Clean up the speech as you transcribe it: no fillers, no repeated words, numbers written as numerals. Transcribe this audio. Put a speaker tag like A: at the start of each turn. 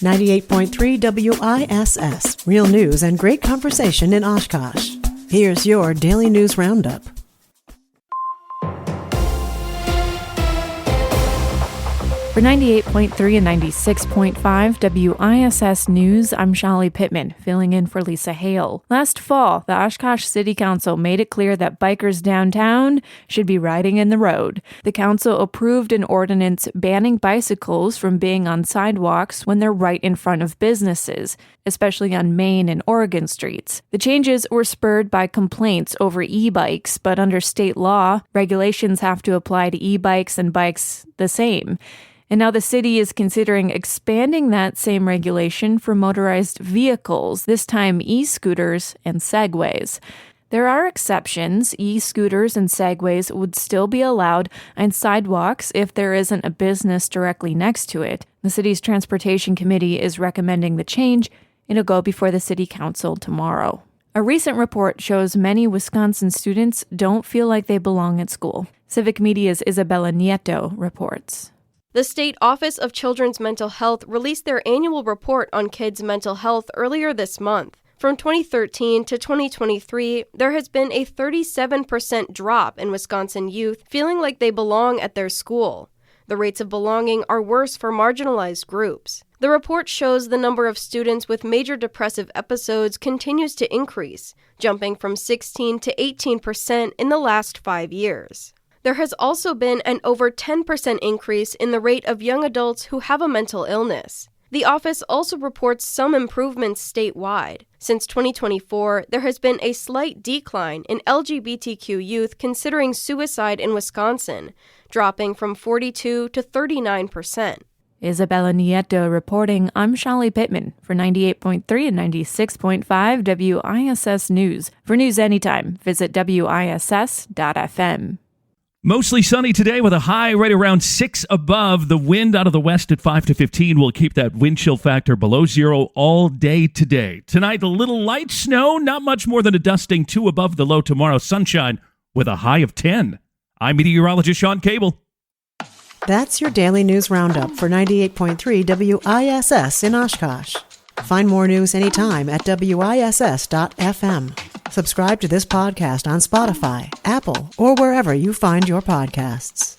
A: 98.3 WISS. Real news and great conversation in Oshkosh. Here's your Daily News Roundup.
B: For 98.3 and 96.5 WISS News, I'm Shali Pittman, filling in for Lisa Hale. Last fall, the Oshkosh City Council made it clear that bikers downtown should be riding in the road. The council approved an ordinance banning bicycles from being on sidewalks when they're right in front of businesses, especially on Main and Oregon streets. The changes were spurred by complaints over e-bikes, but under state law, regulations have to apply to e-bikes and bikes the same. And now the city is considering expanding that same regulation for motorized vehicles, this time e-scooters and segways. There are exceptions. E-scooters and segways would still be allowed on sidewalks if there isn't a business directly next to it. The city's transportation committee is recommending the change. It'll go before the city council tomorrow. A recent report shows many Wisconsin students don't feel like they belong at school. Civic Media's Isabella Nieto reports.
C: The State Office of Children's Mental Health released their annual report on kids' mental health earlier this month. From 2013 to 2023, there has been a 37% drop in Wisconsin youth feeling like they belong at their school. The rates of belonging are worse for marginalized groups. The report shows the number of students with major depressive episodes continues to increase, jumping from 16 to 18% in the last 5 years. There has also been an over 10% increase in the rate of young adults who have a mental illness. The office also reports some improvements statewide. Since 2024, there has been a slight decline in LGBTQ youth considering suicide in Wisconsin, dropping from 42 to 39%.
B: Isabella Nieto reporting. I'm Shali Pittman for 98.3 and 96.5 WISS News. For news anytime, visit WISS.FM.
D: Mostly sunny today with a high right around 6 above. The wind out of the west at 5 to 15 will keep that wind chill factor below zero all day today. Tonight, a little light snow, not much more than a dusting, 2 above the low. Tomorrow, sunshine with a high of 10. I'm meteorologist Sean Cable.
A: That's your Daily News Roundup for 98.3 WISS in Oshkosh. Find more news anytime at WISS.FM. Subscribe to this podcast on Spotify, Apple, or wherever you find your podcasts.